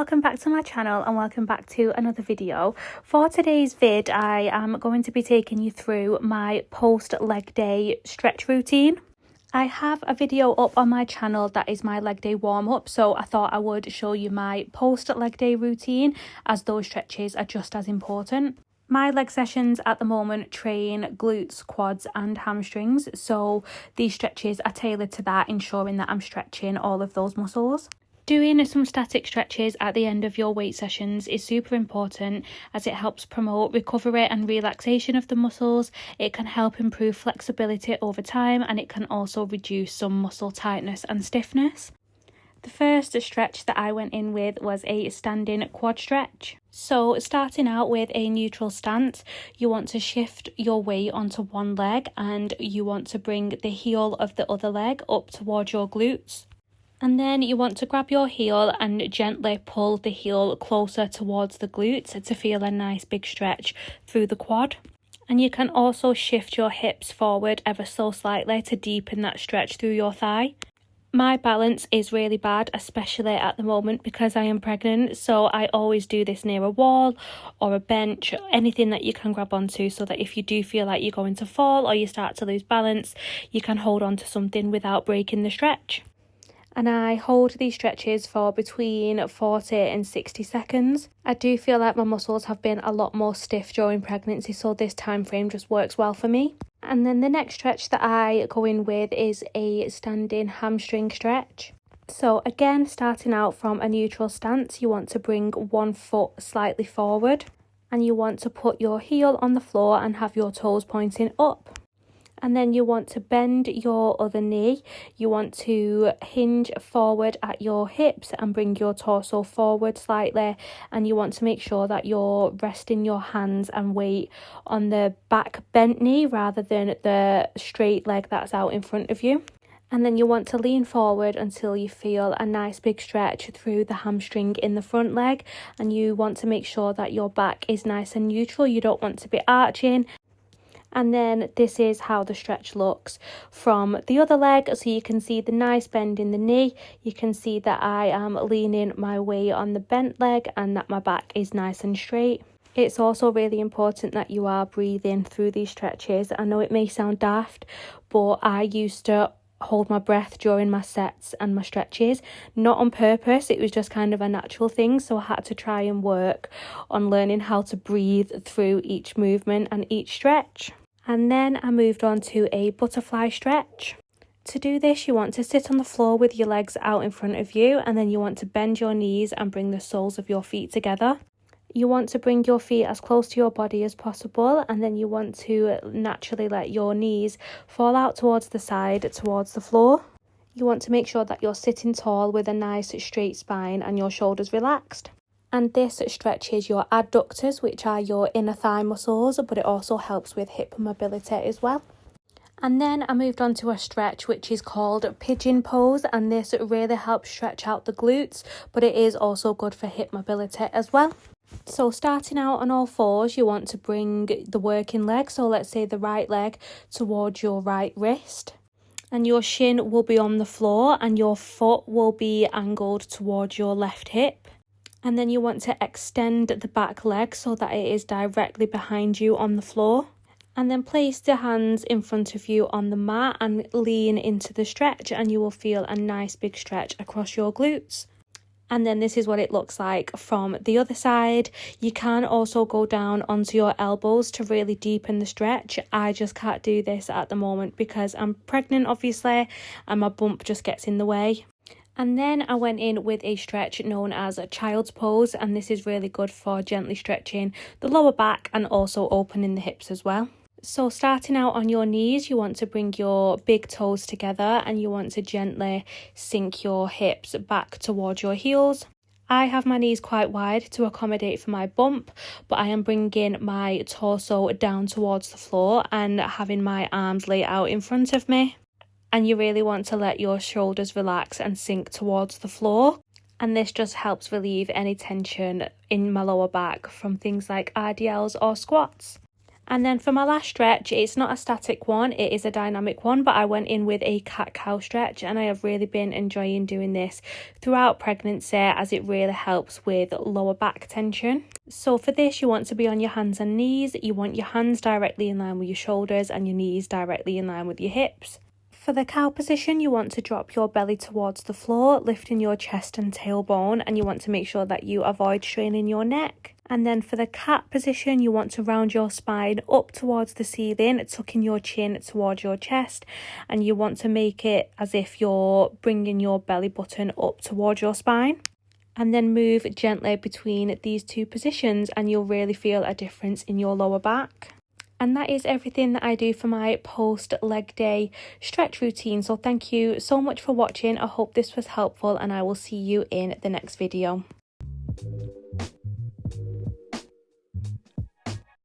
welcome back to my channel and welcome back to another video. For today's vid, I am going to be taking you through my post leg day stretch routine. I have a video up on my channel that is my leg day warm up, so I thought I would show you my post leg day routine as those stretches are just as important. My leg sessions at the moment train glutes, quads and hamstrings, so these stretches are tailored to that, ensuring that I'm stretching all of those muscles. Doing some static stretches at the end of your weight sessions is super important as it helps promote recovery and relaxation of the muscles. It can help improve flexibility over time, and it can also reduce some muscle tightness and stiffness. The first stretch that I went in with was a standing quad stretch. So starting out with a neutral stance, you want to shift your weight onto one leg and you want to bring the heel of the other leg up towards your glutes. And then you want to grab your heel and gently pull the heel closer towards the glutes to feel a nice big stretch through the quad. And you can also shift your hips forward ever so slightly to deepen that stretch through your thigh. My balance is really bad, especially at the moment because I am pregnant, so I always do this near a wall or a bench, anything that you can grab onto, so that if you do feel like you're going to fall or you start to lose balance, you can hold on to something without breaking the stretch. And I hold these stretches for between 40 and 60 seconds. I do feel like my muscles have been a lot more stiff during pregnancy, so this time frame just works well for me. And then the next stretch that I go in with is a standing hamstring stretch. So again, starting out from a neutral stance, you want to bring one foot slightly forward and you want to put your heel on the floor and have your toes pointing up. And then you want to bend your other knee. You want to hinge forward at your hips and bring your torso forward slightly. And you want to make sure that you're resting your hands and weight on the back bent knee rather than the straight leg that's out in front of you. And then you want to lean forward until you feel a nice big stretch through the hamstring in the front leg. And you want to make sure that your back is nice and neutral. You don't want to be arching. And then this is how the stretch looks from the other leg. So you can see the nice bend in the knee. You can see that I am leaning my weight on the bent leg and that my back is nice and straight. It's also really important that you are breathing through these stretches. I know it may sound daft, but I used to hold my breath during my sets and my stretches, not on purpose. It was just kind of a natural thing, so I had to try and work on learning how to breathe through each movement and each stretch. And then I moved on to a butterfly stretch. To do this, you want to sit on the floor with your legs out in front of you, and then you want to bend your knees and bring the soles of your feet together. You want to bring your feet as close to your body as possible, and then you want to naturally let your knees fall out towards the side, towards the floor. You want to make sure that you're sitting tall with a nice straight spine and your shoulders relaxed. And this stretches your adductors, which are your inner thigh muscles, but it also helps with hip mobility as well. And then I moved on to a stretch which is called pigeon pose, and this really helps stretch out the glutes, but it is also good for hip mobility as well. So starting out on all fours, you want to bring the working leg, so let's say the right leg, towards your right wrist. And your shin will be on the floor and your foot will be angled towards your left hip. And then you want to extend the back leg so that it is directly behind you on the floor. And then place the hands in front of you on the mat and lean into the stretch, and you will feel a nice big stretch across your glutes. And then this is what it looks like from the other side. You can also go down onto your elbows to really deepen the stretch. I just can't do this at the moment because I'm pregnant, obviously, and my bump just gets in the way. And then I went in with a stretch known as a child's pose, and this is really good for gently stretching the lower back and also opening the hips as well. So starting out on your knees, you want to bring your big toes together and you want to gently sink your hips back towards your heels. I have my knees quite wide to accommodate for my bump, but I am bringing my torso down towards the floor and having my arms lay out in front of me. And you really want to let your shoulders relax and sink towards the floor. And this just helps relieve any tension in my lower back from things like RDLs or squats. And then for my last stretch, it's not a static one, it is a dynamic one, but I went in with a cat-cow stretch, and I have really been enjoying doing this throughout pregnancy as it really helps with lower back tension. So for this, you want to be on your hands and knees. You want your hands directly in line with your shoulders and your knees directly in line with your hips. For the cow position, you want to drop your belly towards the floor, lifting your chest and tailbone, and you want to make sure that you avoid straining your neck. And then for the cat position, you want to round your spine up towards the ceiling, tucking your chin towards your chest, and you want to make it as if you're bringing your belly button up towards your spine. And then move gently between these two positions, and you'll really feel a difference in your lower back. And that is everything that I do for my post leg day stretch routine. So thank you so much for watching. I hope this was helpful, and I will see you in the next video.